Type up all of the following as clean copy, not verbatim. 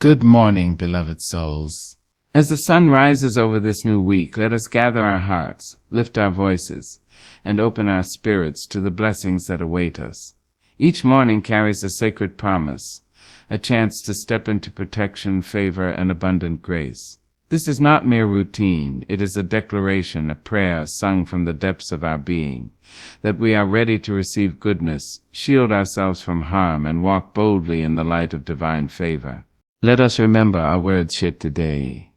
Good morning, beloved souls. As the sun rises over this new week, let us gather our hearts, lift our voices, and open our spirits to the blessings that await us. Each morning carries a sacred promise, a chance to step into protection, favor, and abundant grace. This is not mere routine, it is a declaration, a prayer sung from the depths of our being, that we are ready to receive goodness, shield ourselves from harm, and walk boldly in the light of divine favor. Let us remember our words shape today.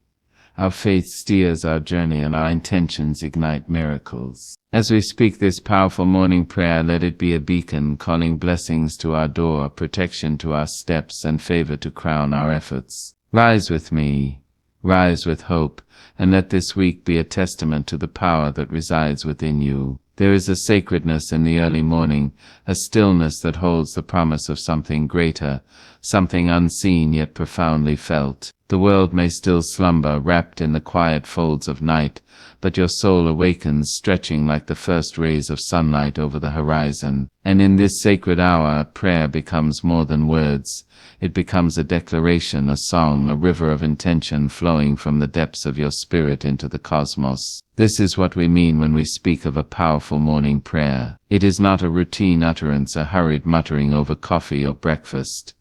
Our faith steers our journey and our intentions ignite miracles. As we speak this powerful morning prayer, let it be a beacon calling blessings to our door, protection to our steps, and favor to crown our efforts. Rise with me, rise with hope, and let this week be a testament to the power that resides within you. There is a sacredness in the early morning, a stillness that holds the promise of something greater, something unseen yet profoundly felt. The world may still slumber, wrapped in the quiet folds of night, but your soul awakens, stretching like the first rays of sunlight over the horizon. And in this sacred hour, prayer becomes more than words. It becomes a declaration, a song, a river of intention flowing from the depths of your spirit into the cosmos. This is what we mean when we speak of a powerful morning prayer. It is not a routine utterance, a hurried muttering over coffee or breakfast.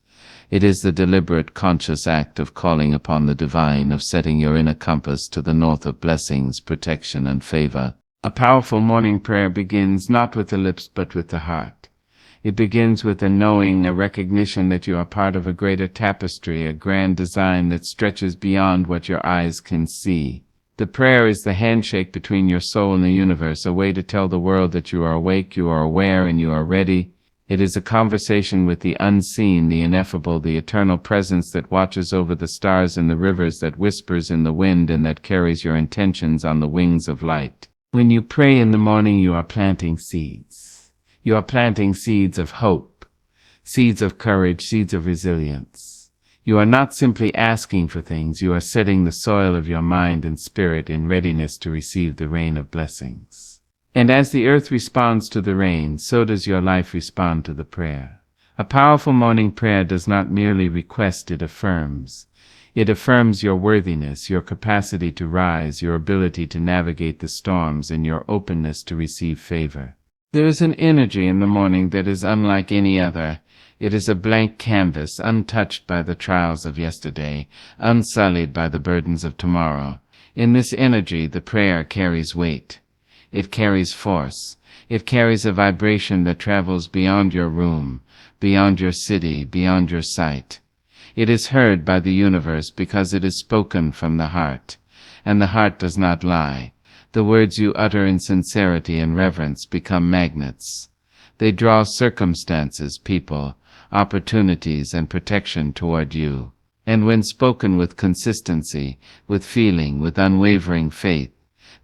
It is the deliberate, conscious act of calling upon the divine, of setting your inner compass to the north of blessings, protection, and favor. A powerful morning prayer begins not with the lips but with the heart. It begins with a knowing, a recognition that you are part of a greater tapestry, a grand design that stretches beyond what your eyes can see. The prayer is the handshake between your soul and the universe, a way to tell the world that you are awake, you are aware, and you are ready. It is a conversation with the unseen, the ineffable, the eternal presence that watches over the stars and the rivers, that whispers in the wind, and that carries your intentions on the wings of light. When you pray in the morning, you are planting seeds. You are planting seeds of hope, seeds of courage, seeds of resilience. You are not simply asking for things, you are setting the soil of your mind and spirit in readiness to receive the rain of blessings. And as the earth responds to the rain, so does your life respond to the prayer. A powerful morning prayer does not merely request, it affirms. It affirms your worthiness, your capacity to rise, your ability to navigate the storms, and your openness to receive favor. There is an energy in the morning that is unlike any other. It is a blank canvas, untouched by the trials of yesterday, unsullied by the burdens of tomorrow. In this energy, the prayer carries weight. It carries force. It carries a vibration that travels beyond your room, beyond your city, beyond your sight. It is heard by the universe because it is spoken from the heart. And the heart does not lie. The words you utter in sincerity and reverence become magnets. They draw circumstances, people, opportunities, and protection toward you. And when spoken with consistency, with feeling, with unwavering faith,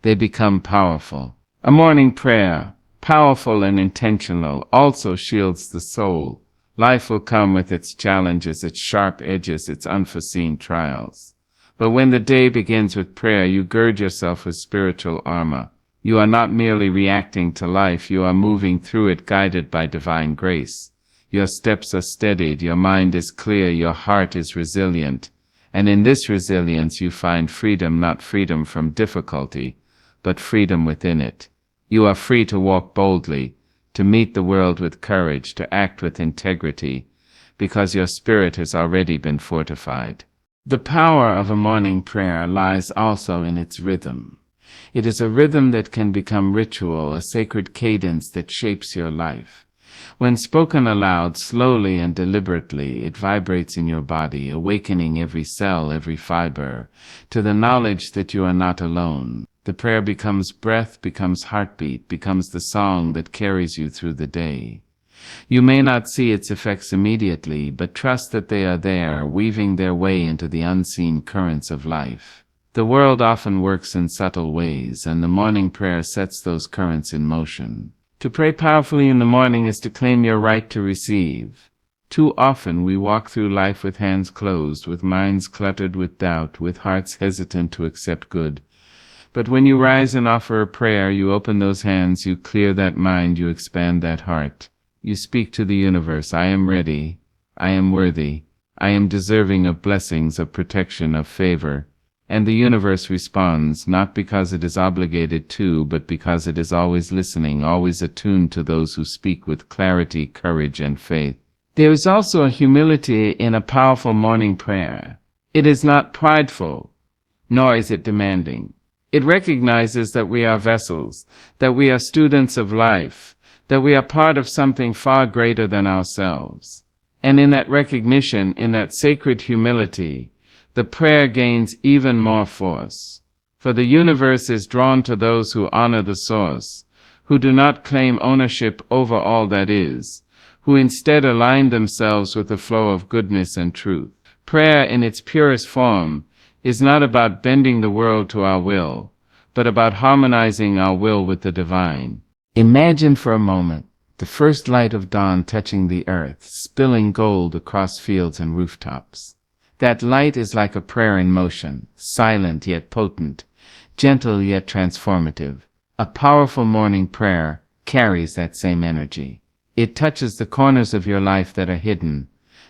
they become powerful. A morning prayer, powerful and intentional, also shields the soul. Life will come with its challenges, its sharp edges, its unforeseen trials. But when the day begins with prayer, you gird yourself with spiritual armor. You are not merely reacting to life, you are moving through it guided by divine grace. Your steps are steadied, your mind is clear, your heart is resilient. And in this resilience you find freedom, not freedom from difficulty, but freedom within it. You are free to walk boldly, to meet the world with courage, to act with integrity, because your spirit has already been fortified. The power of a morning prayer lies also in its rhythm. It is a rhythm that can become ritual, a sacred cadence that shapes your life. When spoken aloud, slowly and deliberately, it vibrates in your body, awakening every cell, every fiber, to the knowledge that you are not alone. The prayer becomes breath, becomes heartbeat, becomes the song that carries you through the day. You may not see its effects immediately, but trust that they are there, weaving their way into the unseen currents of life. The world often works in subtle ways, and the morning prayer sets those currents in motion. To pray powerfully in the morning is to claim your right to receive. Too often we walk through life with hands closed, with minds cluttered with doubt, with hearts hesitant to accept good. But when you rise and offer a prayer, you open those hands, you clear that mind, you expand that heart. You speak to the universe, I am ready, I am worthy, I am deserving of blessings, of protection, of favor. And the universe responds, not because it is obligated to, but because it is always listening, always attuned to those who speak with clarity, courage, and faith. There is also a humility in a powerful morning prayer. It is not prideful, nor is it demanding. It recognizes that we are vessels, that we are students of life, that we are part of something far greater than ourselves. And in that recognition, in that sacred humility, the prayer gains even more force. For the universe is drawn to those who honor the source, who do not claim ownership over all that is, who instead align themselves with the flow of goodness and truth. Prayer in its purest form is not about bending the world to our will, but about harmonizing our will with the divine. Imagine for a moment the first light of dawn touching the earth, spilling gold across fields and rooftops. That light is like a prayer in motion, silent yet potent, gentle yet transformative. A powerful morning prayer carries that same energy. It touches the corners of your life that are hidden,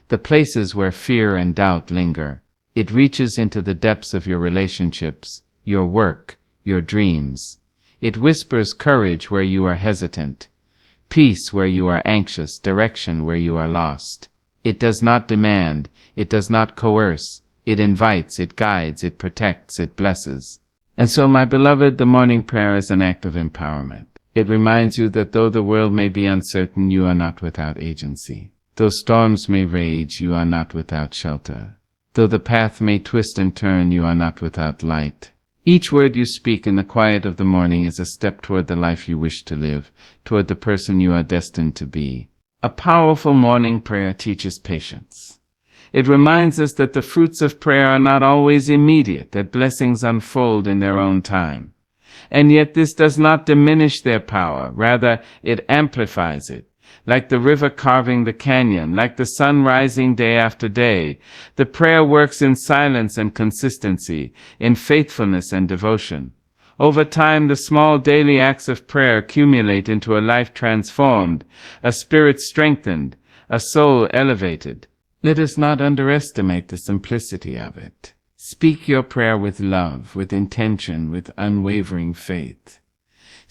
the places where fear and doubt linger. It reaches into the depths of your relationships, your work, your dreams. It whispers courage where you are hesitant, peace where you are anxious, direction where you are lost. It does not demand, it does not coerce, it invites, it guides, it protects, it blesses. And so, my beloved, the morning prayer is an act of empowerment. It reminds you that though the world may be uncertain, you are not without agency. Though storms may rage, you are not without shelter. Though the path may twist and turn, you are not without light. Each word you speak in the quiet of the morning is a step toward the life you wish to live, toward the person you are destined to be. A powerful morning prayer teaches patience. It reminds us that the fruits of prayer are not always immediate, that blessings unfold in their own time. And yet this does not diminish their power, rather it amplifies it. Like the river carving the canyon, like the sun rising day after day, the prayer works in silence and consistency, in faithfulness and devotion. Over time, the small daily acts of prayer accumulate into a life transformed, a spirit strengthened, a soul elevated. Let us not underestimate the simplicity of it. Speak your prayer with love, with intention, with unwavering faith.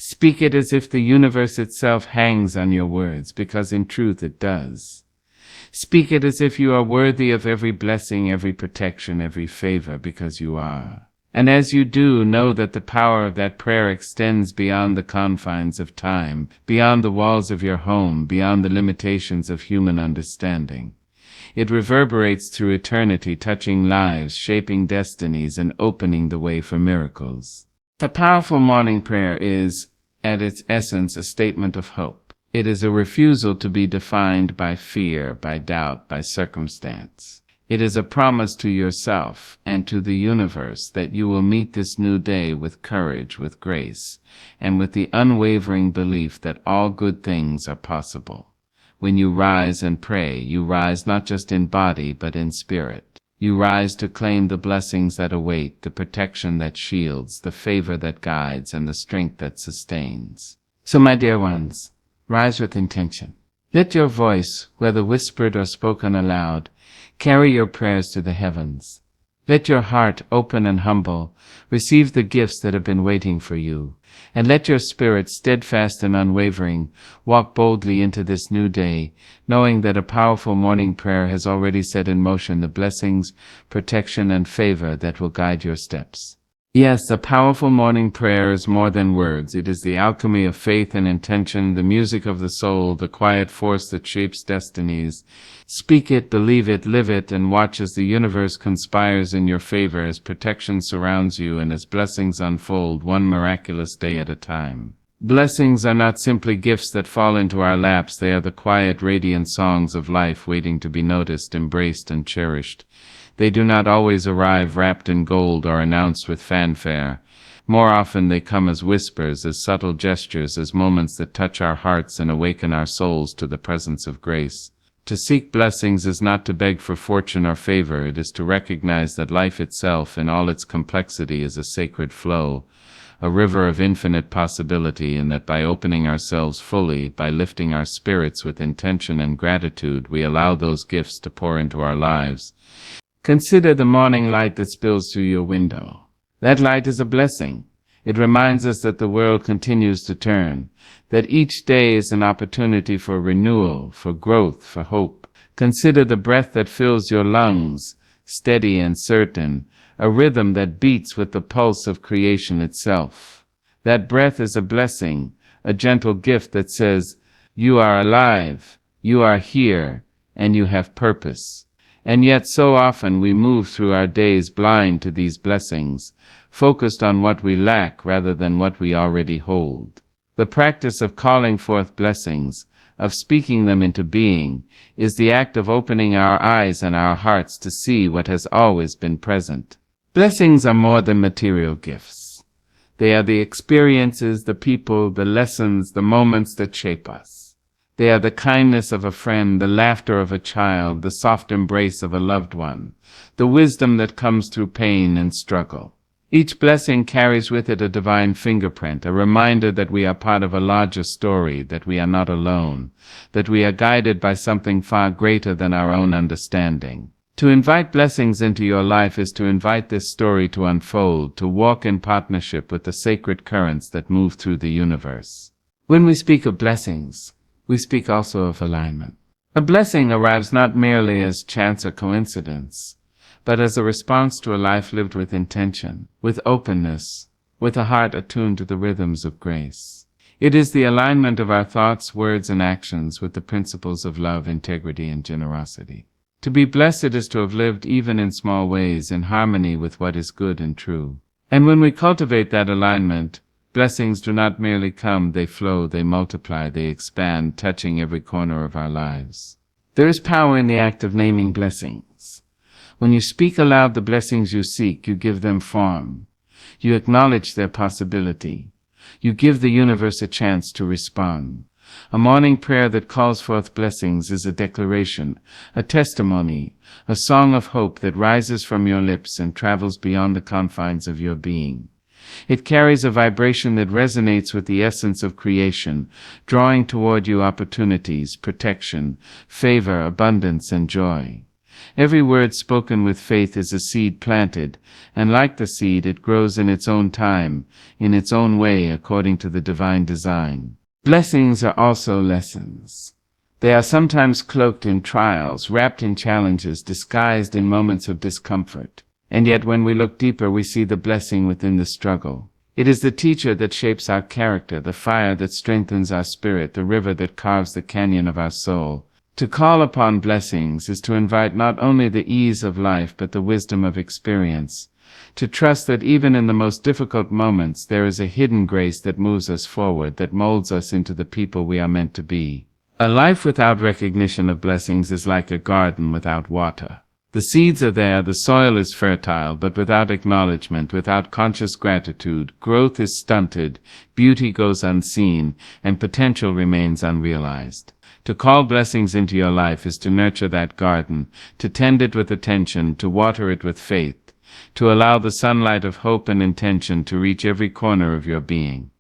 Speak it as if the universe itself hangs on your words, because in truth it does. Speak it as if you are worthy of every blessing, every protection, every favor, because you are. And as you do, know that the power of that prayer extends beyond the confines of time, beyond the walls of your home, beyond the limitations of human understanding. It reverberates through eternity, touching lives, shaping destinies, and opening the way for miracles. A powerful morning prayer is, at its essence, a statement of hope. It is a refusal to be defined by fear, by doubt, by circumstance. It is a promise to yourself and to the universe that you will meet this new day with courage, with grace, and with the unwavering belief that all good things are possible. When you rise and pray, you rise not just in body but in spirit. You rise to claim the blessings that await, the protection that shields, the favor that guides, and the strength that sustains. So, my dear ones, rise with intention. Let your voice, whether whispered or spoken aloud, carry your prayers to the heavens. Let your heart, open and humble, receive the gifts that have been waiting for you. And let your spirit, steadfast and unwavering, walk boldly into this new day, knowing that a powerful morning prayer has already set in motion the blessings, protection, and favor that will guide your steps. Yes, a powerful morning prayer is more than words. It is the alchemy of faith and intention, the music of the soul, the quiet force that shapes destinies. Speak it, believe it, live it, and watch as the universe conspires in your favor, as protection surrounds you, and as blessings unfold one miraculous day at a time. Blessings are not simply gifts that fall into our laps. They are the quiet, radiant songs of life waiting to be noticed, embraced, and cherished. They do not always arrive wrapped in gold or announced with fanfare. More often they come as whispers, as subtle gestures, as moments that touch our hearts and awaken our souls to the presence of grace. To seek blessings is not to beg for fortune or favor. It is to recognize that life itself, in all its complexity, is a sacred flow, a river of infinite possibility, and that by opening ourselves fully, by lifting our spirits with intention and gratitude, we allow those gifts to pour into our lives. Consider the morning light that spills through your window. That light is a blessing. It reminds us that the world continues to turn, that each day is an opportunity for renewal, for growth, for hope. Consider the breath that fills your lungs, steady and certain, a rhythm that beats with the pulse of creation itself. That breath is a blessing, a gentle gift that says, "You are alive, you are here, and you have purpose." And yet so often we move through our days blind to these blessings, focused on what we lack rather than what we already hold. The practice of calling forth blessings, of speaking them into being, is the act of opening our eyes and our hearts to see what has always been present. Blessings are more than material gifts. They are the experiences, the people, the lessons, the moments that shape us. They are the kindness of a friend, the laughter of a child, the soft embrace of a loved one, the wisdom that comes through pain and struggle. Each blessing carries with it a divine fingerprint, a reminder that we are part of a larger story, that we are not alone, that we are guided by something far greater than our own understanding. To invite blessings into your life is to invite this story to unfold, to walk in partnership with the sacred currents that move through the universe. When we speak of blessings, we speak also of alignment. A blessing arrives not merely as chance or coincidence, but as a response to a life lived with intention, with openness, with a heart attuned to the rhythms of grace. It is the alignment of our thoughts, words, and actions with the principles of love, integrity, and generosity. To be blessed is to have lived, even in small ways, in harmony with what is good and true. And when we cultivate that alignment, blessings do not merely come, they flow, they multiply, they expand, touching every corner of our lives. There is power in the act of naming blessings. When you speak aloud the blessings you seek, you give them form. You acknowledge their possibility. You give the universe a chance to respond. A morning prayer that calls forth blessings is a declaration, a testimony, a song of hope that rises from your lips and travels beyond the confines of your being. It carries a vibration that resonates with the essence of creation, drawing toward you opportunities, protection, favor, abundance, and joy. Every word spoken with faith is a seed planted, and like the seed, it grows in its own time, in its own way, according to the divine design. Blessings are also lessons. They are sometimes cloaked in trials, wrapped in challenges, disguised in moments of discomfort. And yet when we look deeper, we see the blessing within the struggle. It is the teacher that shapes our character, the fire that strengthens our spirit, the river that carves the canyon of our soul. To call upon blessings is to invite not only the ease of life but the wisdom of experience. To trust that even in the most difficult moments there is a hidden grace that moves us forward, that molds us into the people we are meant to be. A life without recognition of blessings is like a garden without water. The seeds are there, the soil is fertile, but without acknowledgement, without conscious gratitude, growth is stunted, beauty goes unseen, and potential remains unrealized. To call blessings into your life is to nurture that garden, to tend it with attention, to water it with faith, to allow the sunlight of hope and intention to reach every corner of your being.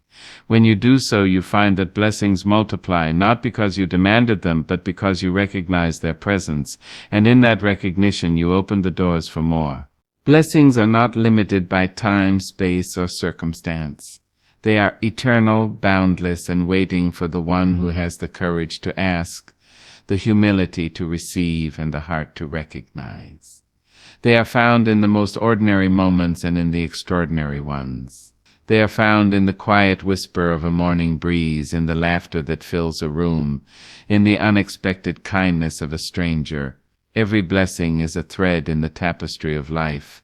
When you do so, you find that blessings multiply, not because you demanded them, but because you recognize their presence, and in that recognition you open the doors for more. Blessings are not limited by time, space, or circumstance. They are eternal, boundless, and waiting for the one who has the courage to ask, the humility to receive, and the heart to recognize. They are found in the most ordinary moments and in the extraordinary ones. They are found in the quiet whisper of a morning breeze, in the laughter that fills a room, in the unexpected kindness of a stranger. Every blessing is a thread in the tapestry of life,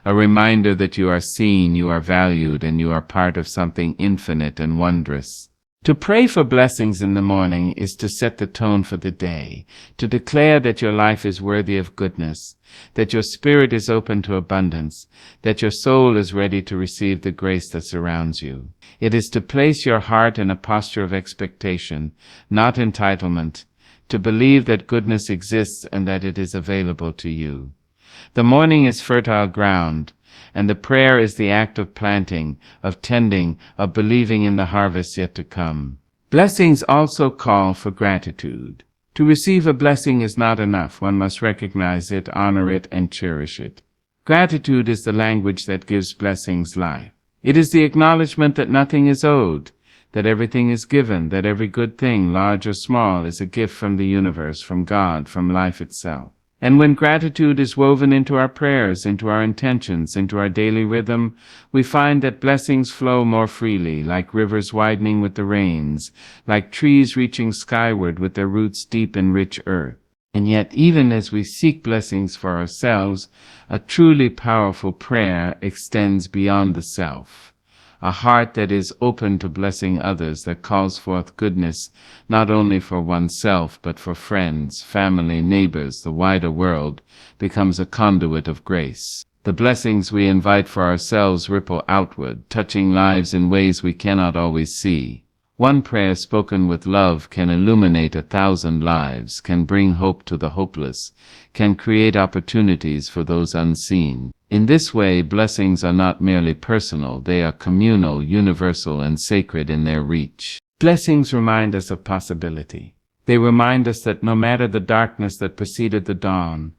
a reminder that you are seen, you are valued, and you are part of something infinite and wondrous. To pray for blessings in the morning is to set the tone for the day, to declare that your life is worthy of goodness, that your spirit is open to abundance, that your soul is ready to receive the grace that surrounds you. It is to place your heart in a posture of expectation, not entitlement, to believe that goodness exists and that it is available to you. The morning is fertile ground, and the prayer is the act of planting, of tending, of believing in the harvest yet to come. Blessings also call for gratitude. To receive a blessing is not enough. One must recognize it, honor it, and cherish it. Gratitude is the language that gives blessings life. It is the acknowledgement that nothing is owed, that everything is given, that every good thing, large or small, is a gift from the universe, from God, from life itself. And when gratitude is woven into our prayers, into our intentions, into our daily rhythm, we find that blessings flow more freely, like rivers widening with the rains, like trees reaching skyward with their roots deep in rich earth. And yet, even as we seek blessings for ourselves, a truly powerful prayer extends beyond the self. A heart that is open to blessing others, that calls forth goodness, not only for oneself, but for friends, family, neighbors, the wider world, becomes a conduit of grace. The blessings we invite for ourselves ripple outward, touching lives in ways we cannot always see. One prayer spoken with love can illuminate 1,000 lives, can bring hope to the hopeless, can create opportunities for those unseen. In this way, blessings are not merely personal, they are communal, universal, and sacred in their reach. Blessings remind us of possibility. They remind us that no matter the darkness that preceded the dawn,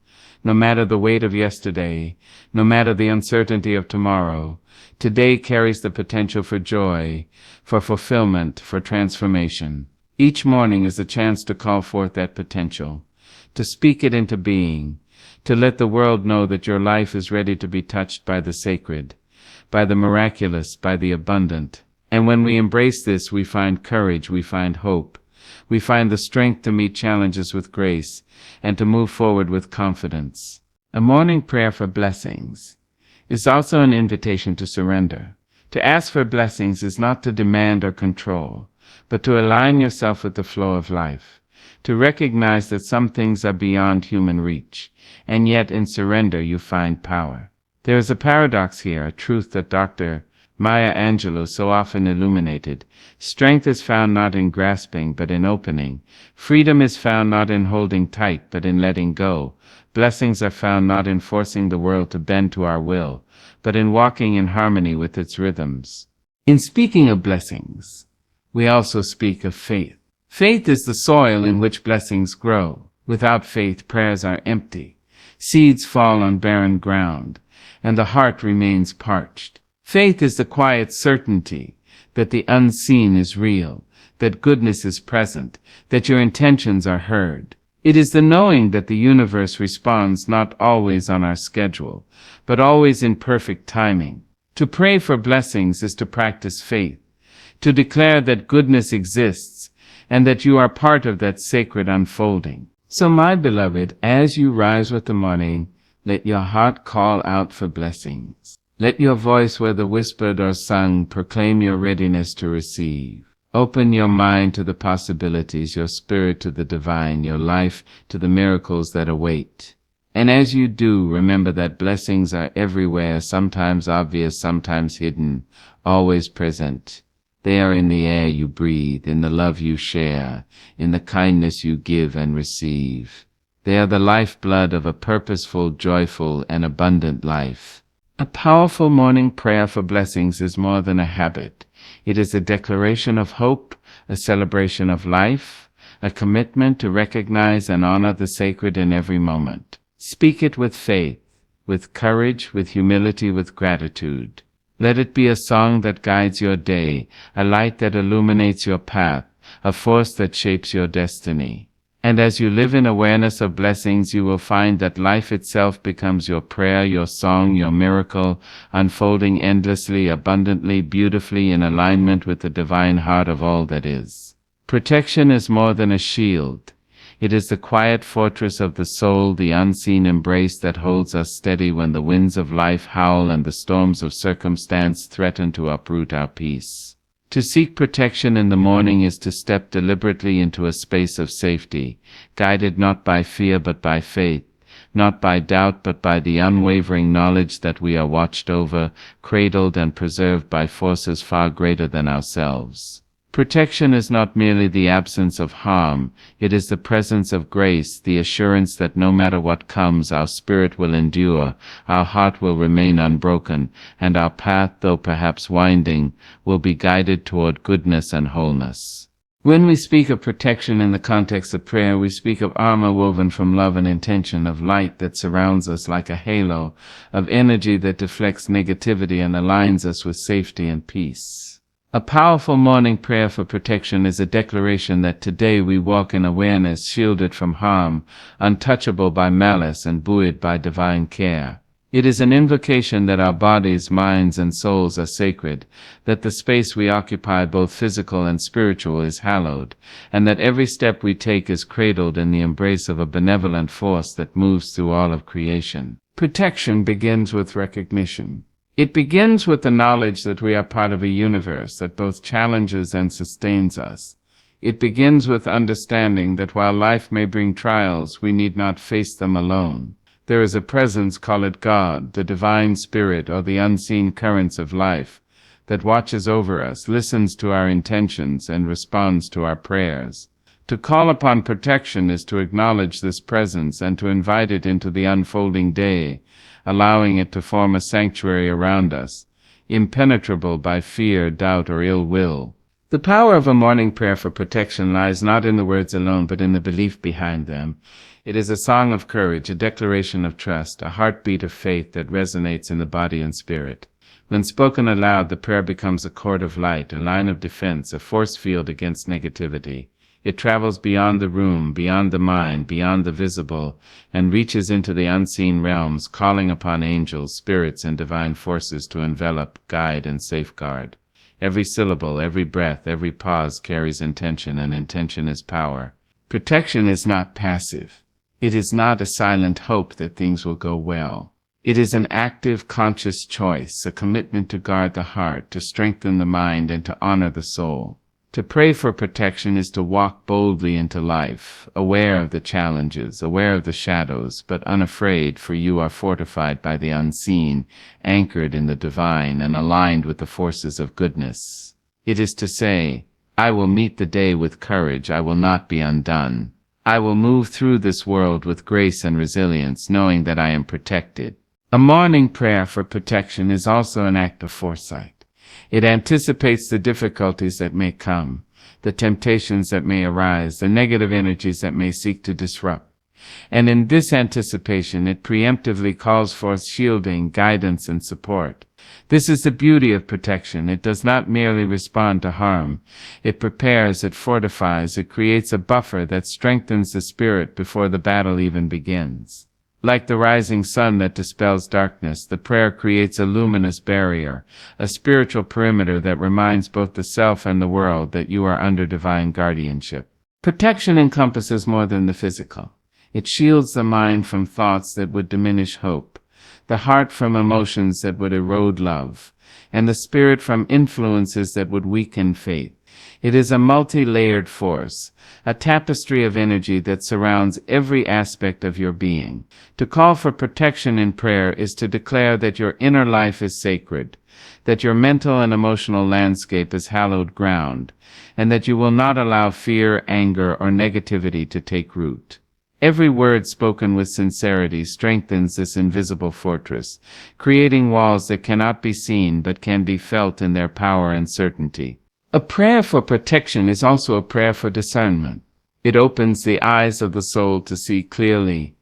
no matter the weight of yesterday, no matter the uncertainty of tomorrow, today carries the potential for joy, for fulfillment, for transformation. Each morning is a chance to call forth that potential, to speak it into being, to let the world know that your life is ready to be touched by the sacred, by the miraculous, by the abundant. And when we embrace this, we find courage, we find hope, we find the strength to meet challenges with grace and to move forward with confidence. A morning prayer for blessings is also an invitation to surrender. To ask for blessings is not to demand or control, but to align yourself with the flow of life, to recognize that some things are beyond human reach, and yet in surrender you find power. There is a paradox here, a truth that Dr. Maya Angelou so often illuminated. Strength is found not in grasping, but in opening. Freedom is found not in holding tight, but in letting go. Blessings are found not in forcing the world to bend to our will, but in walking in harmony with its rhythms. In speaking of blessings, we also speak of faith. Faith is the soil in which blessings grow. Without faith, prayers are empty. Seeds fall on barren ground, and the heart remains parched. Faith is the quiet certainty that the unseen is real, that goodness is present, that your intentions are heard. It is the knowing that the universe responds not always on our schedule, but always in perfect timing. To pray for blessings is to practice faith, to declare that goodness exists, and that you are part of that sacred unfolding. So, my beloved, as you rise with the morning, let your heart call out for blessings. Let your voice, whether whispered or sung, proclaim your readiness to receive. Open your mind to the possibilities, your spirit to the divine, your life to the miracles that await. And as you do, remember that blessings are everywhere, sometimes obvious, sometimes hidden, always present. They are in the air you breathe, in the love you share, in the kindness you give and receive. They are the lifeblood of a purposeful, joyful, and abundant life. A powerful morning prayer for blessings is more than a habit. It is a declaration of hope, a celebration of life, a commitment to recognize and honor the sacred in every moment. Speak it with faith, with courage, with humility, with gratitude. Let it be a song that guides your day, a light that illuminates your path, a force that shapes your destiny. And as you live in awareness of blessings, you will find that life itself becomes your prayer, your song, your miracle, unfolding endlessly, abundantly, beautifully in alignment with the divine heart of all that is. Protection is more than a shield. It is the quiet fortress of the soul, the unseen embrace that holds us steady when the winds of life howl and the storms of circumstance threaten to uproot our peace. To seek protection in the morning is to step deliberately into a space of safety, guided not by fear but by faith, not by doubt but by the unwavering knowledge that we are watched over, cradled and preserved by forces far greater than ourselves. Protection is not merely the absence of harm, it is the presence of grace, the assurance that no matter what comes, our spirit will endure, our heart will remain unbroken, and our path, though perhaps winding, will be guided toward goodness and wholeness. When we speak of protection in the context of prayer, we speak of armor woven from love and intention, of light that surrounds us like a halo, of energy that deflects negativity and aligns us with safety and peace. A powerful morning prayer for protection is a declaration that today we walk in awareness, shielded from harm, untouchable by malice, and buoyed by divine care. It is an invocation that our bodies, minds, and souls are sacred, that the space we occupy, both physical and spiritual, is hallowed, and that every step we take is cradled in the embrace of a benevolent force that moves through all of creation. Protection begins with recognition. It begins with the knowledge that we are part of a universe that both challenges and sustains us. It begins with understanding that while life may bring trials, we need not face them alone. There is a presence, call it God, the divine spirit, or the unseen currents of life, that watches over us, listens to our intentions, and responds to our prayers. To call upon protection is to acknowledge this presence and to invite it into the unfolding day, allowing it to form a sanctuary around us, impenetrable by fear, doubt, or ill will. The power of a morning prayer for protection lies not in the words alone, but in the belief behind them. It is a song of courage, a declaration of trust, a heartbeat of faith that resonates in the body and spirit. When spoken aloud, the prayer becomes a cord of light, a line of defense, a force field against negativity. It travels beyond the room, beyond the mind, beyond the visible, and reaches into the unseen realms, calling upon angels, spirits, and divine forces to envelop, guide, and safeguard. Every syllable, every breath, every pause carries intention, and intention is power. Protection is not passive. It is not a silent hope that things will go well. It is an active, conscious choice, a commitment to guard the heart, to strengthen the mind, and to honor the soul. To pray for protection is to walk boldly into life, aware of the challenges, aware of the shadows, but unafraid, for you are fortified by the unseen, anchored in the divine, and aligned with the forces of goodness. It is to say, I will meet the day with courage, I will not be undone. I will move through this world with grace and resilience, knowing that I am protected. A morning prayer for protection is also an act of foresight. It anticipates the difficulties that may come, the temptations that may arise, the negative energies that may seek to disrupt. And in this anticipation, it preemptively calls forth shielding, guidance, and support. This is the beauty of protection. It does not merely respond to harm. It prepares, it fortifies, it creates a buffer that strengthens the spirit before the battle even begins. Like the rising sun that dispels darkness, the prayer creates a luminous barrier, a spiritual perimeter that reminds both the self and the world that you are under divine guardianship. Protection encompasses more than the physical. It shields the mind from thoughts that would diminish hope, the heart from emotions that would erode love, and the spirit from influences that would weaken faith. It is a multi-layered force, a tapestry of energy that surrounds every aspect of your being. To call for protection in prayer is to declare that your inner life is sacred, that your mental and emotional landscape is hallowed ground, and that you will not allow fear, anger, or negativity to take root. Every word spoken with sincerity strengthens this invisible fortress, creating walls that cannot be seen but can be felt in their power and certainty. A prayer for protection is also a prayer for discernment. It opens the eyes of the soul to see clearly,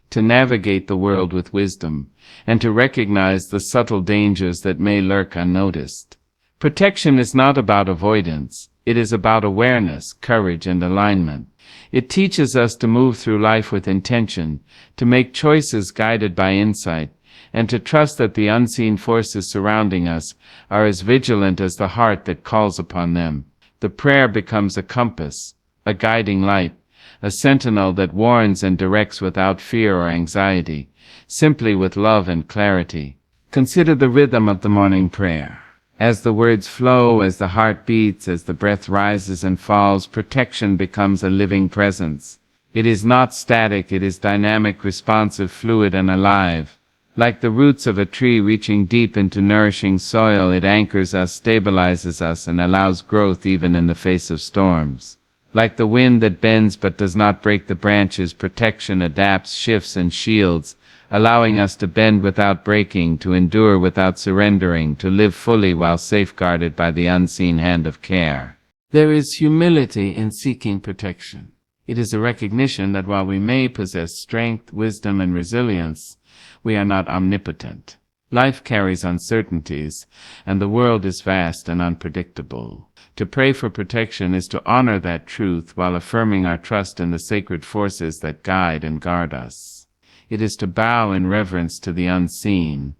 to navigate the world with wisdom, and to recognize the subtle dangers that may lurk unnoticed. Protection is not about avoidance. It is about awareness, courage, and alignment. It teaches us to move through life with intention, to make choices guided by insight, and to trust that the unseen forces surrounding us are as vigilant as the heart that calls upon them. The prayer becomes a compass, a guiding light, a sentinel that warns and directs without fear or anxiety, simply with love and clarity. Consider the rhythm of the morning prayer. As the words flow, as the heart beats, as the breath rises and falls, protection becomes a living presence. It is not static, it is dynamic, responsive, fluid, and alive. Like the roots of a tree reaching deep into nourishing soil, it anchors us, stabilizes us, and allows growth even in the face of storms. Like the wind that bends but does not break the branches, protection adapts, shifts, and shields, allowing us to bend without breaking, to endure without surrendering, to live fully while safeguarded by the unseen hand of care. There is humility in seeking protection. It is a recognition that while we may possess strength, wisdom, and resilience, we are not omnipotent. Life carries uncertainties, and the world is vast and unpredictable. To pray for protection is to honor that truth while affirming our trust in the sacred forces that guide and guard us. It is to bow in reverence to the unseen,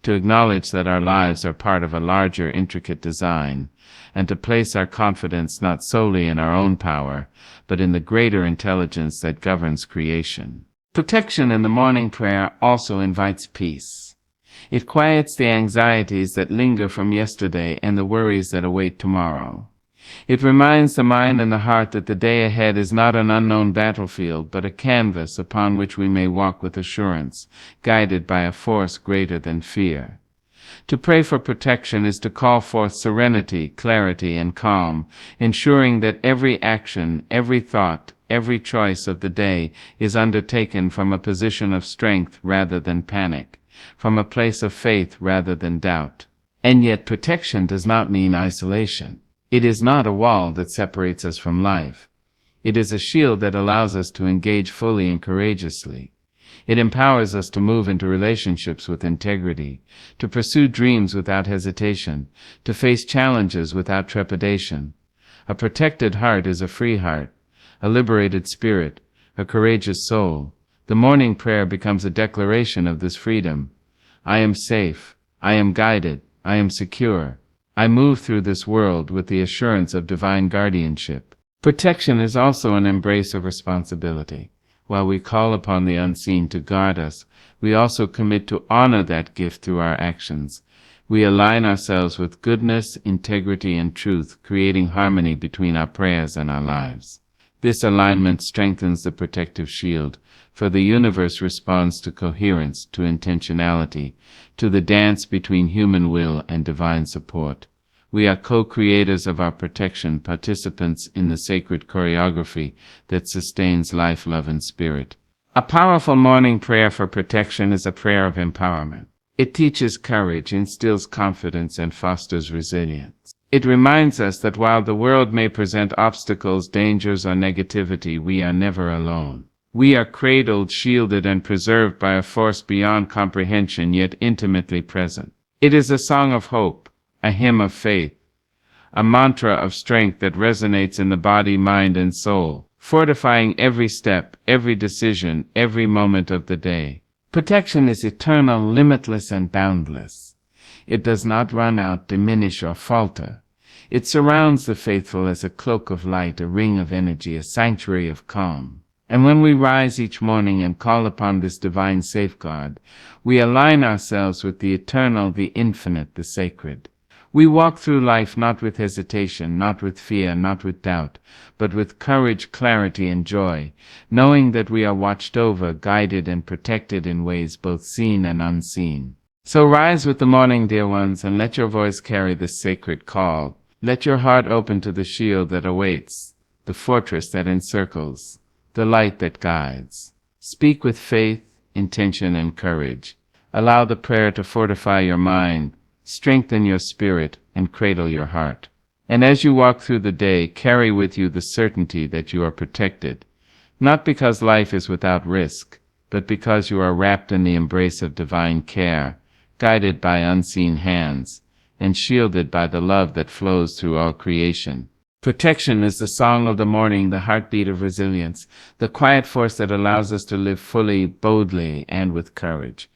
to acknowledge that our lives are part of a larger, intricate design, and to place our confidence not solely in our own power, but in the greater intelligence that governs creation. Protection in the morning prayer also invites peace. It quiets the anxieties that linger from yesterday and the worries that await tomorrow. It reminds the mind and the heart that the day ahead is not an unknown battlefield, but a canvas upon which we may walk with assurance, guided by a force greater than fear. To pray for protection is to call forth serenity, clarity, and calm, ensuring that every action, every thought, every choice of the day is undertaken from a position of strength rather than panic, from a place of faith rather than doubt. And yet protection does not mean isolation. It is not a wall that separates us from life. It is a shield that allows us to engage fully and courageously. It empowers us to move into relationships with integrity, to pursue dreams without hesitation, to face challenges without trepidation. A protected heart is a free heart, a liberated spirit, a courageous soul. The morning prayer becomes a declaration of this freedom. I am safe, I am guided, I am secure. I move through this world with the assurance of divine guardianship. Protection is also an embrace of responsibility. While we call upon the unseen to guard us, we also commit to honor that gift through our actions. We align ourselves with goodness, integrity, and truth, creating harmony between our prayers and our lives. This alignment strengthens the protective shield, for the universe responds to coherence, to intentionality, to the dance between human will and divine support. We are co-creators of our protection, participants in the sacred choreography that sustains life, love, and spirit. A powerful morning prayer for protection is a prayer of empowerment. It teaches courage, instills confidence, and fosters resilience. It reminds us that while the world may present obstacles, dangers, or negativity, we are never alone. We are cradled, shielded, and preserved by a force beyond comprehension, yet intimately present. It is a song of hope, a hymn of faith, a mantra of strength that resonates in the body, mind, and soul, fortifying every step, every decision, every moment of the day. Protection is eternal, limitless, and boundless. It does not run out, diminish, or falter. It surrounds the faithful as a cloak of light, a ring of energy, a sanctuary of calm. And when we rise each morning and call upon this divine safeguard, we align ourselves with the eternal, the infinite, the sacred. We walk through life not with hesitation, not with fear, not with doubt, but with courage, clarity, and joy, knowing that we are watched over, guided, and protected in ways both seen and unseen. So rise with the morning, dear ones, and let your voice carry this sacred call. Let your heart open to the shield that awaits, the fortress that encircles, the light that guides. Speak with faith, intention, and courage. Allow the prayer to fortify your mind, strengthen your spirit, and cradle your heart. And as you walk through the day, carry with you the certainty that you are protected, not because life is without risk, but because you are wrapped in the embrace of divine care, guided by unseen hands, and shielded by the love that flows through all creation. Protection is the song of the morning, the heartbeat of resilience, the quiet force that allows us to live fully, boldly, and with courage.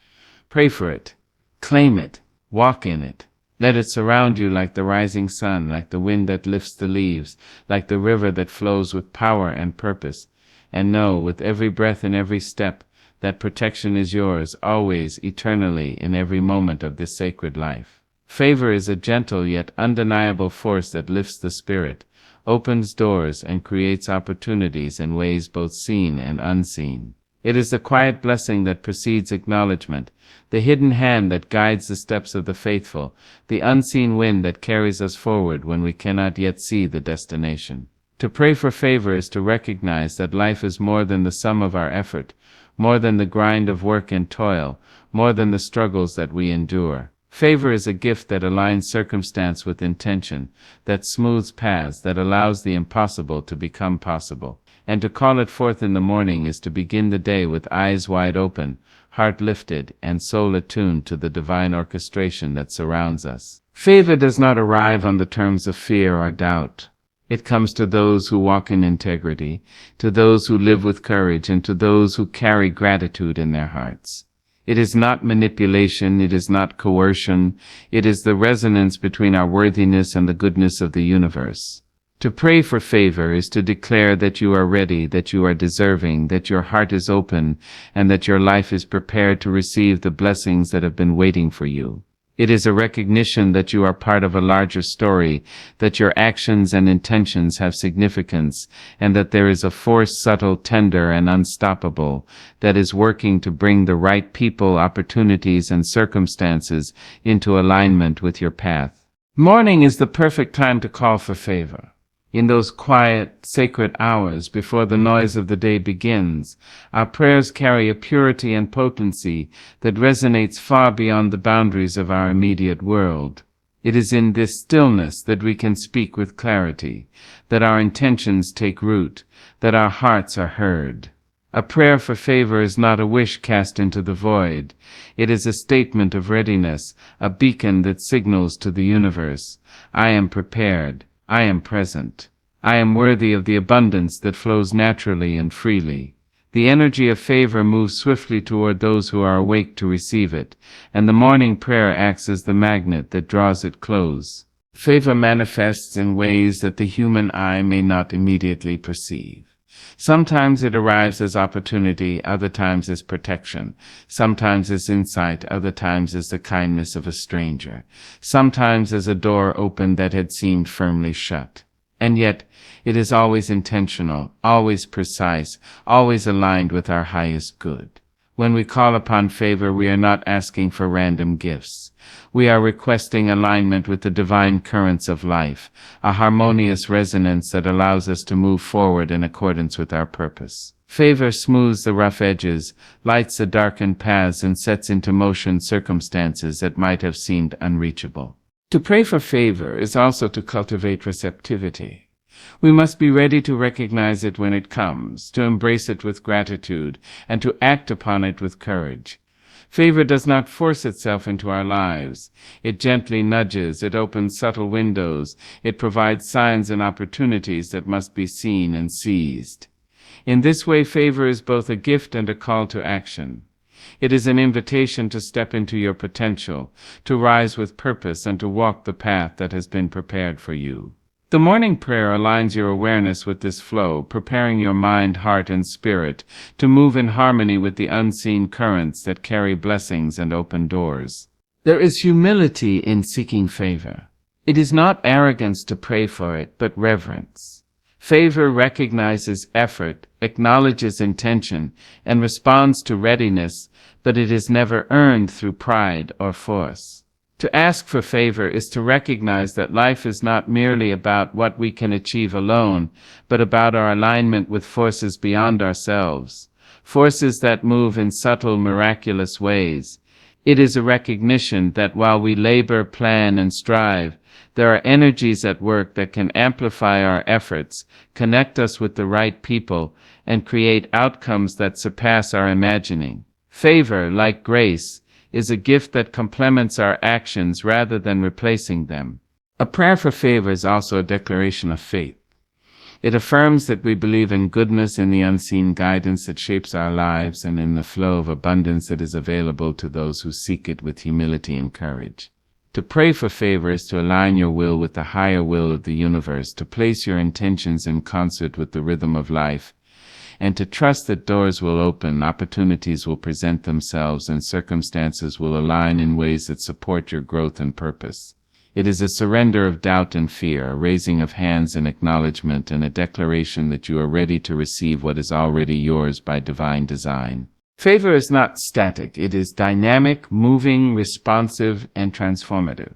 Pray for it. Claim it. Walk in it. Let it surround you like the rising sun, like the wind that lifts the leaves, like the river that flows with power and purpose. And know, with every breath and every step, that protection is yours, always, eternally, in every moment of this sacred life. Favor is a gentle yet undeniable force that lifts the spirit, opens doors, and creates opportunities in ways both seen and unseen. It is the quiet blessing that precedes acknowledgement, the hidden hand that guides the steps of the faithful, the unseen wind that carries us forward when we cannot yet see the destination. To pray for favor is to recognize that life is more than the sum of our effort, more than the grind of work and toil, more than the struggles that we endure. Favor is a gift that aligns circumstance with intention, that smooths paths, that allows the impossible to become possible. And to call it forth in the morning is to begin the day with eyes wide open, heart lifted, and soul attuned to the divine orchestration that surrounds us. Favor does not arrive on the terms of fear or doubt. It comes to those who walk in integrity, to those who live with courage, and to those who carry gratitude in their hearts. It is not manipulation, it is not coercion, it is the resonance between our worthiness and the goodness of the universe. To pray for favor is to declare that you are ready, that you are deserving, that your heart is open, and that your life is prepared to receive the blessings that have been waiting for you. It is a recognition that you are part of a larger story, that your actions and intentions have significance, and that there is a force subtle, tender, and unstoppable, that is working to bring the right people, opportunities, and circumstances into alignment with your path. Morning is the perfect time to call for favor. In those quiet, sacred hours before the noise of the day begins, our prayers carry a purity and potency that resonates far beyond the boundaries of our immediate world. It is in this stillness that we can speak with clarity, that our intentions take root, that our hearts are heard. A prayer for favor is not a wish cast into the void. It is a statement of readiness, a beacon that signals to the universe, I am prepared. I am present. I am worthy of the abundance that flows naturally and freely. The energy of favor moves swiftly toward those who are awake to receive it, and the morning prayer acts as the magnet that draws it close. Favor manifests in ways that the human eye may not immediately perceive. Sometimes it arrives as opportunity, other times as protection. Sometimes as insight, other times as the kindness of a stranger. Sometimes as a door opened that had seemed firmly shut. And yet, it is always intentional, always precise, always aligned with our highest good. When we call upon favor, we are not asking for random gifts. We are requesting alignment with the divine currents of life, a harmonious resonance that allows us to move forward in accordance with our purpose. Favor smooths the rough edges, lights the darkened paths, and sets into motion circumstances that might have seemed unreachable. To pray for favor is also to cultivate receptivity. We must be ready to recognize it when it comes, to embrace it with gratitude, and to act upon it with courage. Favor does not force itself into our lives. It gently nudges, it opens subtle windows, it provides signs and opportunities that must be seen and seized. In this way, favor is both a gift and a call to action. It is an invitation to step into your potential, to rise with purpose, and to walk the path that has been prepared for you. The morning prayer aligns your awareness with this flow, preparing your mind, heart, and spirit to move in harmony with the unseen currents that carry blessings and open doors. There is humility in seeking favor. It is not arrogance to pray for it, but reverence. Favor recognizes effort, acknowledges intention, and responds to readiness, but it is never earned through pride or force. To ask for favor is to recognize that life is not merely about what we can achieve alone, but about our alignment with forces beyond ourselves, forces that move in subtle, miraculous ways. It is a recognition that while we labor, plan, and strive, there are energies at work that can amplify our efforts, connect us with the right people, and create outcomes that surpass our imagining. Favor, like grace, is a gift that complements our actions rather than replacing them. A prayer for favor is also a declaration of faith. It affirms that we believe in goodness, in the unseen guidance that shapes our lives, and in the flow of abundance that is available to those who seek it with humility and courage. To pray for favor is to align your will with the higher will of the universe, to place your intentions in concert with the rhythm of life, and to trust that doors will open, opportunities will present themselves, and circumstances will align in ways that support your growth and purpose. It is a surrender of doubt and fear, a raising of hands in acknowledgement, and a declaration that you are ready to receive what is already yours by divine design. Favor is not static. It is dynamic, moving, responsive, and transformative.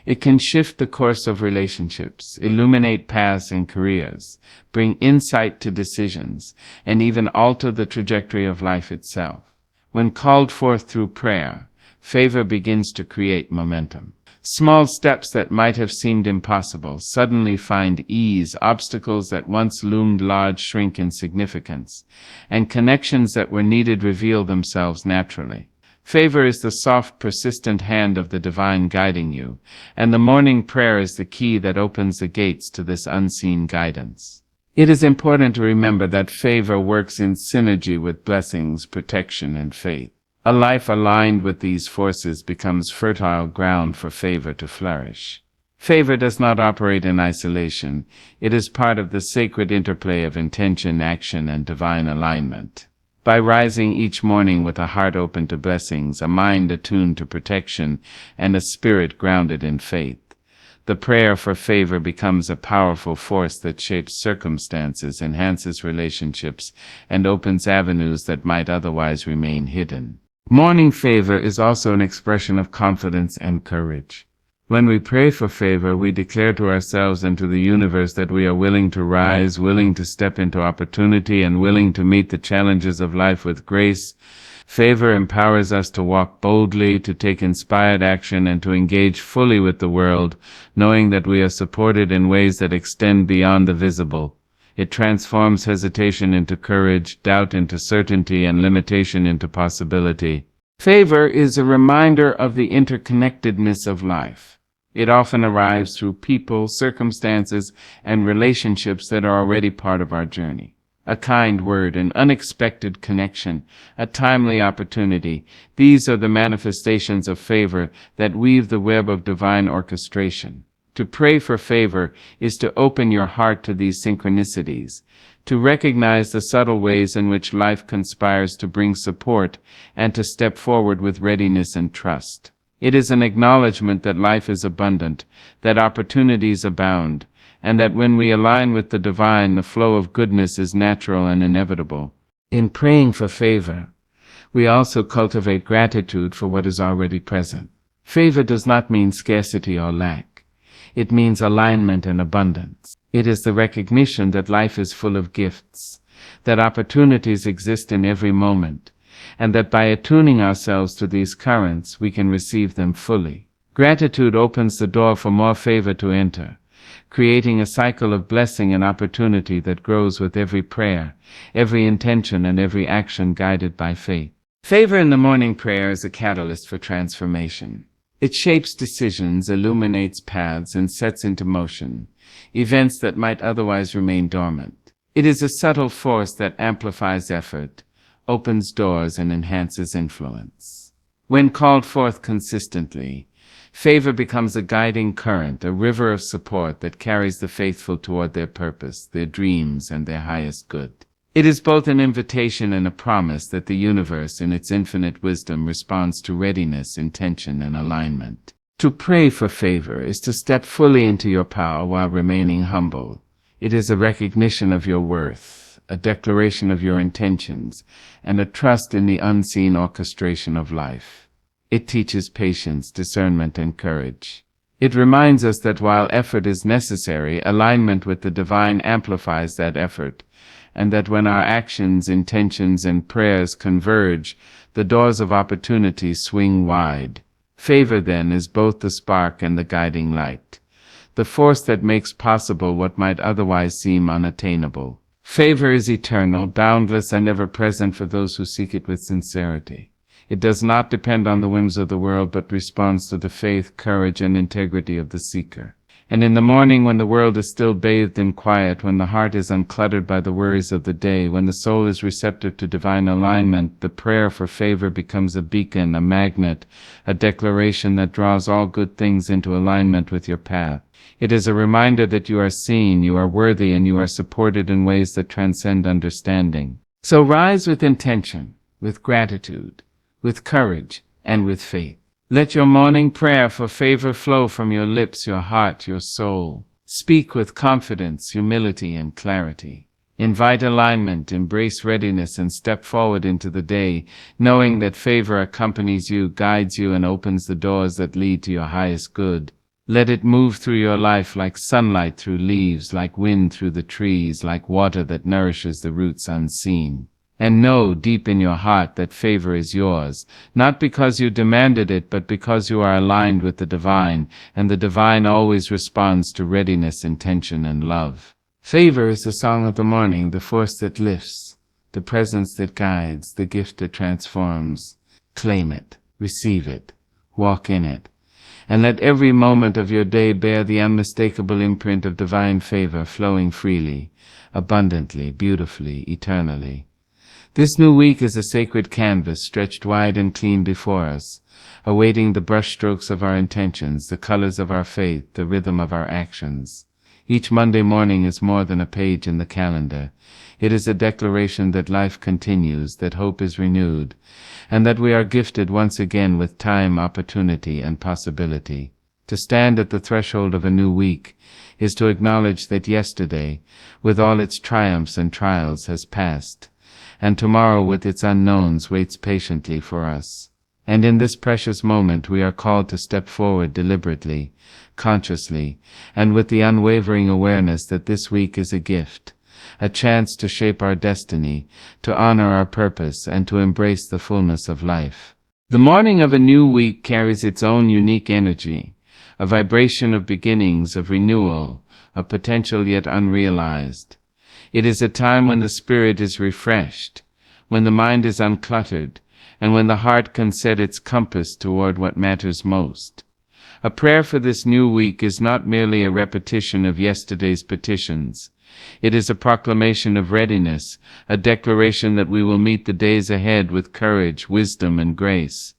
It can shift the course of relationships, illuminate paths and careers, bring insight to decisions, and even alter the trajectory of life itself. When called forth through prayer, favor begins to create momentum. Small steps that might have seemed impossible suddenly find ease, obstacles that once loomed large shrink in significance, and connections that were needed reveal themselves naturally. Favor is the soft, persistent hand of the divine guiding you, and the morning prayer is the key that opens the gates to this unseen guidance. It is important to remember that favor works in synergy with blessings, protection, and faith. A life aligned with these forces becomes fertile ground for favor to flourish. Favor does not operate in isolation. It is part of the sacred interplay of intention, action, and divine alignment. By rising each morning with a heart open to blessings, a mind attuned to protection, and a spirit grounded in faith, the prayer for favor becomes a powerful force that shapes circumstances, enhances relationships, and opens avenues that might otherwise remain hidden. Morning favor is also an expression of confidence and courage. When we pray for favor, we declare to ourselves and to the universe that we are willing to rise, willing to step into opportunity, and willing to meet the challenges of life with grace. Favor empowers us to walk boldly, to take inspired action, and to engage fully with the world, knowing that we are supported in ways that extend beyond the visible. It transforms hesitation into courage, doubt into certainty, and limitation into possibility. Favor is a reminder of the interconnectedness of life. It often arrives through people, circumstances, and relationships that are already part of our journey. A kind word, an unexpected connection, a timely opportunity. These are the manifestations of favor that weave the web of divine orchestration. To pray for favor is to open your heart to these synchronicities, to recognize the subtle ways in which life conspires to bring support, and to step forward with readiness and trust. It is an acknowledgement that life is abundant, that opportunities abound, and that when we align with the divine, the flow of goodness is natural and inevitable. In praying for favor, we also cultivate gratitude for what is already present. Favor does not mean scarcity or lack. It means alignment and abundance. It is the recognition that life is full of gifts, that opportunities exist in every moment, and that by attuning ourselves to these currents, we can receive them fully. Gratitude opens the door for more favor to enter, creating a cycle of blessing and opportunity that grows with every prayer, every intention, and every action guided by faith. Favor in the morning prayer is a catalyst for transformation. It shapes decisions, illuminates paths, and sets into motion events that might otherwise remain dormant. It is a subtle force that amplifies effort, opens doors, and enhances influence. When called forth consistently, favor becomes a guiding current, a river of support that carries the faithful toward their purpose, their dreams, and their highest good. It is both an invitation and a promise that the universe, in its infinite wisdom, responds to readiness, intention, and alignment. To pray for favor is to step fully into your power while remaining humble. It is a recognition of your worth, a declaration of your intentions, and a trust in the unseen orchestration of life. It teaches patience, discernment, and courage. It reminds us that while effort is necessary, alignment with the divine amplifies that effort, and that when our actions, intentions, and prayers converge, the doors of opportunity swing wide. Favor, then, is both the spark and the guiding light, the force that makes possible what might otherwise seem unattainable. Favor is eternal, boundless, and ever-present for those who seek it with sincerity. It does not depend on the whims of the world, but responds to the faith, courage, and integrity of the seeker. And in the morning, when the world is still bathed in quiet, when the heart is uncluttered by the worries of the day, when the soul is receptive to divine alignment, the prayer for favor becomes a beacon, a magnet, a declaration that draws all good things into alignment with your path. It is a reminder that you are seen, you are worthy, and you are supported in ways that transcend understanding. So rise with intention, with gratitude, with courage, and with faith. Let your morning prayer for favor flow from your lips, your heart, your soul. Speak with confidence, humility, and clarity. Invite alignment, embrace readiness, and step forward into the day, knowing that favor accompanies you, guides you, and opens the doors that lead to your highest good. Let it move through your life like sunlight through leaves, like wind through the trees, like water that nourishes the roots unseen. And know deep in your heart that favor is yours, not because you demanded it, but because you are aligned with the divine, and the divine always responds to readiness, intention, and love. Favor is the song of the morning, the force that lifts, the presence that guides, the gift that transforms. Claim it, receive it, walk in it, and let every moment of your day bear the unmistakable imprint of divine favor, flowing freely, abundantly, beautifully, eternally. This new week is a sacred canvas stretched wide and clean before us, awaiting the brushstrokes of our intentions, the colors of our faith, the rhythm of our actions. Each Monday morning is more than a page in the calendar. It is a declaration that life continues, that hope is renewed, and that we are gifted once again with time, opportunity, and possibility. To stand at the threshold of a new week is to acknowledge that yesterday, with all its triumphs and trials, has passed, and tomorrow with its unknowns waits patiently for us. And in this precious moment we are called to step forward deliberately, consciously, and with the unwavering awareness that this week is a gift, a chance to shape our destiny, to honor our purpose, and to embrace the fullness of life. The morning of a new week carries its own unique energy, a vibration of beginnings, of renewal, of potential yet unrealized. It is a time when the spirit is refreshed, when the mind is uncluttered, and when the heart can set its compass toward what matters most. A prayer for this new week is not merely a repetition of yesterday's petitions. It is a proclamation of readiness, a declaration that we will meet the days ahead with courage, wisdom, and grace.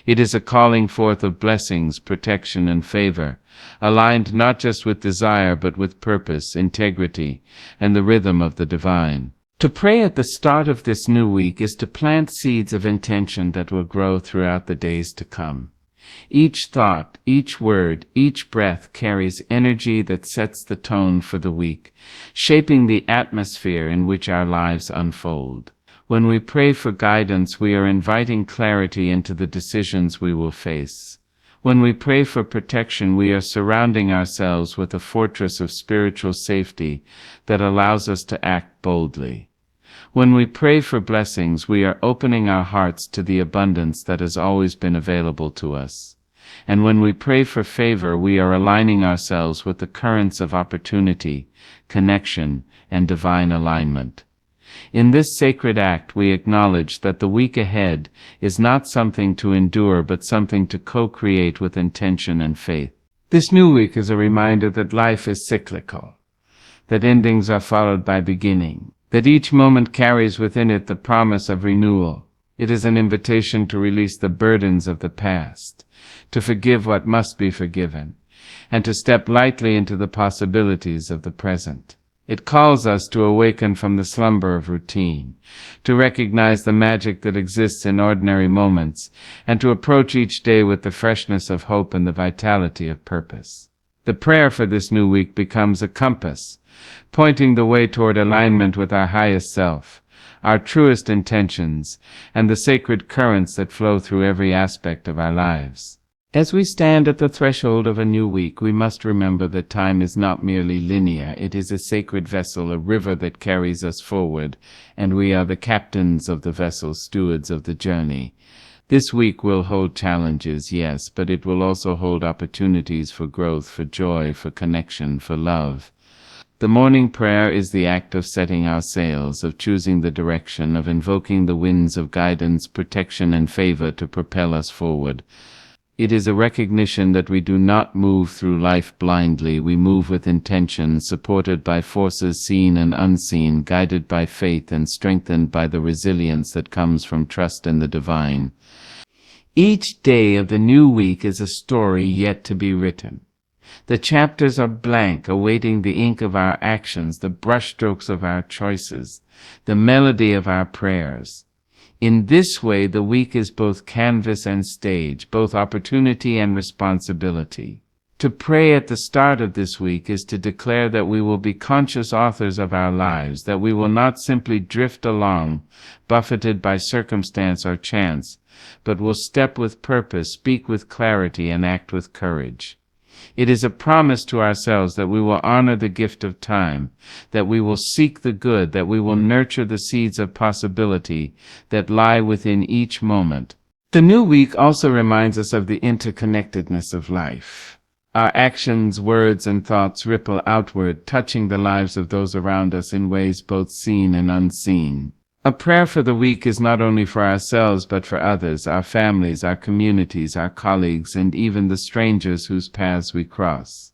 It is a calling forth of blessings, protection, and favor, aligned not just with desire but with purpose, integrity, and the rhythm of the divine. To pray at the start of this new week is to plant seeds of intention that will grow throughout the days to come. Each thought, each word, each breath carries energy that sets the tone for the week, shaping the atmosphere in which our lives unfold. When we pray for guidance, we are inviting clarity into the decisions we will face. When we pray for protection, we are surrounding ourselves with a fortress of spiritual safety that allows us to act boldly. When we pray for blessings, we are opening our hearts to the abundance that has always been available to us. And when we pray for favor, we are aligning ourselves with the currents of opportunity, connection, and divine alignment. In this sacred act, we acknowledge that the week ahead is not something to endure but something to co-create with intention and faith. This new week is a reminder that life is cyclical, that endings are followed by beginning, that each moment carries within it the promise of renewal. It is an invitation to release the burdens of the past, to forgive what must be forgiven, and to step lightly into the possibilities of the present. It calls us to awaken from the slumber of routine, to recognize the magic that exists in ordinary moments, and to approach each day with the freshness of hope and the vitality of purpose. The prayer for this new week becomes a compass, pointing the way toward alignment with our highest self, our truest intentions, and the sacred currents that flow through every aspect of our lives. As we stand at the threshold of a new week, we must remember that time is not merely linear. It is a sacred vessel, a river that carries us forward, and we are the captains of the vessel, stewards of the journey. This week will hold challenges, yes, but it will also hold opportunities for growth, for joy, for connection, for love. The morning prayer is the act of setting our sails, of choosing the direction, of invoking the winds of guidance, protection, and favor to propel us forward. It is a recognition that we do not move through life blindly. We move with intention, supported by forces seen and unseen, guided by faith and strengthened by the resilience that comes from trust in the divine. Each day of the new week is a story yet to be written. The chapters are blank, awaiting the ink of our actions, the brushstrokes of our choices, the melody of our prayers. In this way, the week is both canvas and stage, both opportunity and responsibility. To pray at the start of this week is to declare that we will be conscious authors of our lives, that we will not simply drift along, buffeted by circumstance or chance, but will step with purpose, speak with clarity, and act with courage. It is a promise to ourselves that we will honor the gift of time, that we will seek the good, that we will nurture the seeds of possibility that lie within each moment. The new week also reminds us of the interconnectedness of life. Our actions, words, and thoughts ripple outward, touching the lives of those around us in ways both seen and unseen. A prayer for the week is not only for ourselves but for others, our families, our communities, our colleagues, and even the strangers whose paths we cross.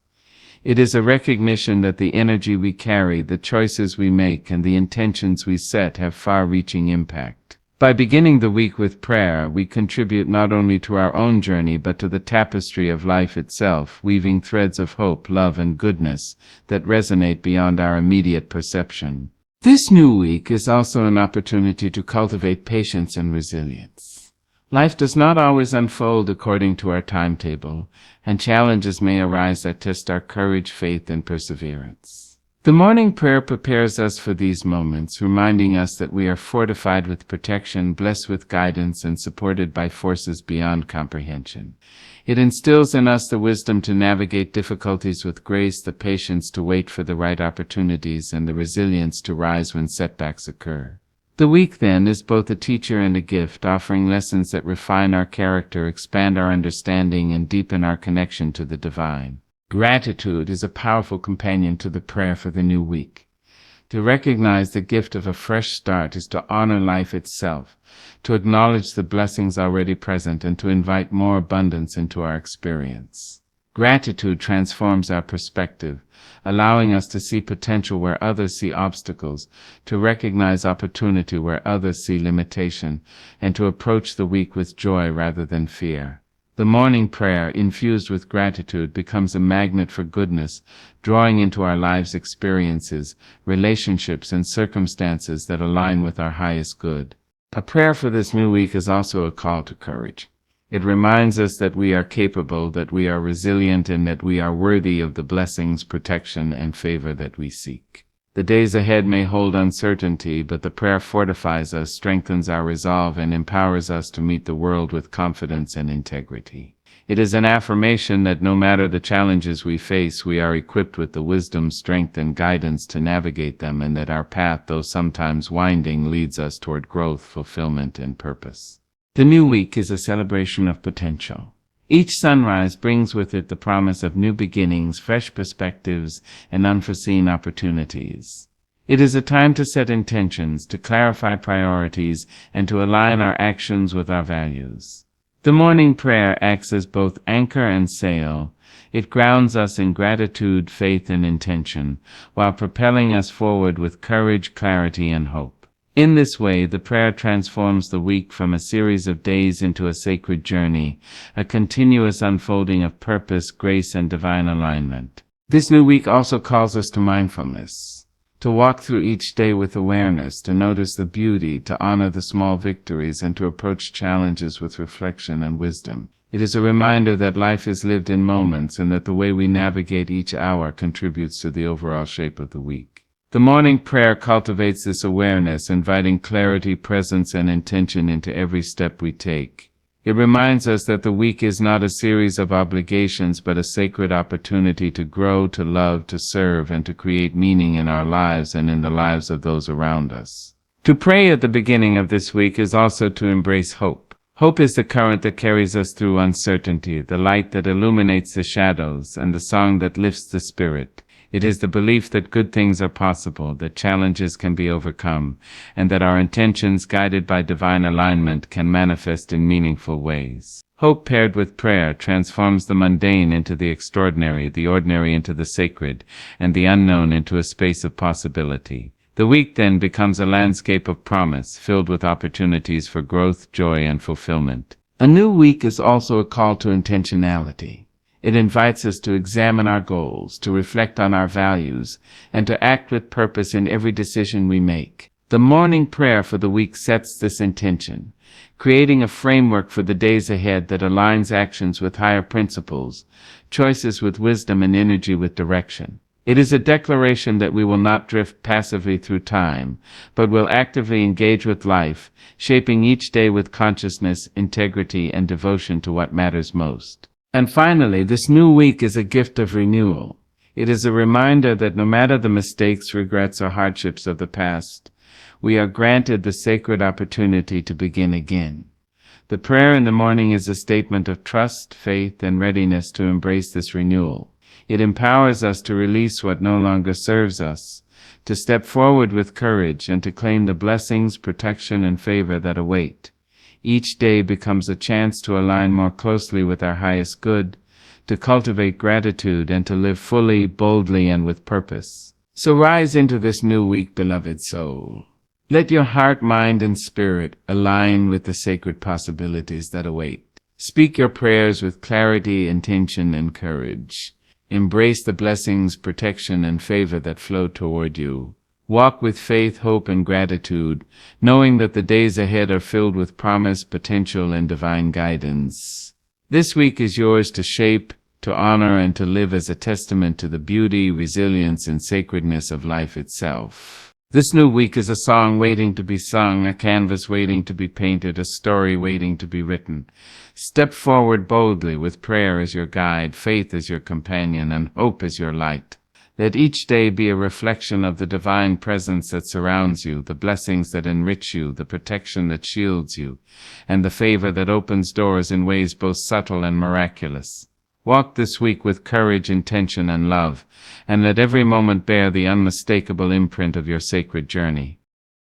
It is a recognition that the energy we carry, the choices we make, and the intentions we set have far-reaching impact. By beginning the week with prayer, we contribute not only to our own journey but to the tapestry of life itself, weaving threads of hope, love, and goodness that resonate beyond our immediate perception. This new week is also an opportunity to cultivate patience and resilience. Life does not always unfold according to our timetable, and challenges may arise that test our courage, faith, and perseverance. The morning prayer prepares us for these moments, reminding us that we are fortified with protection, blessed with guidance, and supported by forces beyond comprehension. It instills in us the wisdom to navigate difficulties with grace, the patience to wait for the right opportunities, and the resilience to rise when setbacks occur. The week, then, is both a teacher and a gift, offering lessons that refine our character, expand our understanding, and deepen our connection to the divine. Gratitude is a powerful companion to the prayer for the new week. To recognize the gift of a fresh start is to honor life itself, to acknowledge the blessings already present, and to invite more abundance into our experience. Gratitude transforms our perspective, allowing us to see potential where others see obstacles, to recognize opportunity where others see limitation, and to approach the week with joy rather than fear. The morning prayer, infused with gratitude, becomes a magnet for goodness, drawing into our lives experiences, relationships, and circumstances that align with our highest good. A prayer for this new week is also a call to courage. It reminds us that we are capable, that we are resilient, and that we are worthy of the blessings, protection, and favor that we seek. The days ahead may hold uncertainty, but the prayer fortifies us, strengthens our resolve, and empowers us to meet the world with confidence and integrity. It is an affirmation that no matter the challenges we face, we are equipped with the wisdom, strength, and guidance to navigate them, and that our path, though sometimes winding, leads us toward growth, fulfillment, and purpose. The new week is a celebration of potential. Each sunrise brings with it the promise of new beginnings, fresh perspectives, and unforeseen opportunities. It is a time to set intentions, to clarify priorities, and to align our actions with our values. The morning prayer acts as both anchor and sail. It grounds us in gratitude, faith, and intention, while propelling us forward with courage, clarity, and hope. In this way, the prayer transforms the week from a series of days into a sacred journey, a continuous unfolding of purpose, grace, and divine alignment. This new week also calls us to mindfulness, to walk through each day with awareness, to notice the beauty, to honor the small victories, and to approach challenges with reflection and wisdom. It is a reminder that life is lived in moments, and that the way we navigate each hour contributes to the overall shape of the week. The morning prayer cultivates this awareness, inviting clarity, presence, and intention into every step we take. It reminds us that the week is not a series of obligations, but a sacred opportunity to grow, to love, to serve, and to create meaning in our lives and in the lives of those around us. To pray at the beginning of this week is also to embrace hope. Hope is the current that carries us through uncertainty, the light that illuminates the shadows, and the song that lifts the spirit. It is the belief that good things are possible, that challenges can be overcome, and that our intentions, guided by divine alignment, can manifest in meaningful ways. Hope paired with prayer transforms the mundane into the extraordinary, the ordinary into the sacred, and the unknown into a space of possibility. The week then becomes a landscape of promise, filled with opportunities for growth, joy, and fulfillment. A new week is also a call to intentionality. It invites us to examine our goals, to reflect on our values, and to act with purpose in every decision we make. The morning prayer for the week sets this intention, creating a framework for the days ahead that aligns actions with higher principles, choices with wisdom, and energy with direction. It is a declaration that we will not drift passively through time, but will actively engage with life, shaping each day with consciousness, integrity, and devotion to what matters most. And finally, this new week is a gift of renewal. It is a reminder that no matter the mistakes, regrets, or hardships of the past, we are granted the sacred opportunity to begin again. The prayer in the morning is a statement of trust, faith, and readiness to embrace this renewal. It empowers us to release what no longer serves us, to step forward with courage, and to claim the blessings, protection, and favor that await. Each day becomes a chance to align more closely with our highest good, to cultivate gratitude, and to live fully, boldly, and with purpose. So rise into this new week, beloved soul. Let your heart, mind, and spirit align with the sacred possibilities that await. Speak your prayers with clarity, intention, and courage. Embrace the blessings, protection, and favor that flow toward you. Walk with faith, hope, and gratitude, knowing that the days ahead are filled with promise, potential, and divine guidance. This week is yours to shape, to honor, and to live as a testament to the beauty, resilience, and sacredness of life itself. This new week is a song waiting to be sung, a canvas waiting to be painted, a story waiting to be written. Step forward boldly with prayer as your guide, faith as your companion, and hope as your light. Let each day be a reflection of the divine presence that surrounds you, the blessings that enrich you, the protection that shields you, and the favor that opens doors in ways both subtle and miraculous. Walk this week with courage, intention, and love, and let every moment bear the unmistakable imprint of your sacred journey.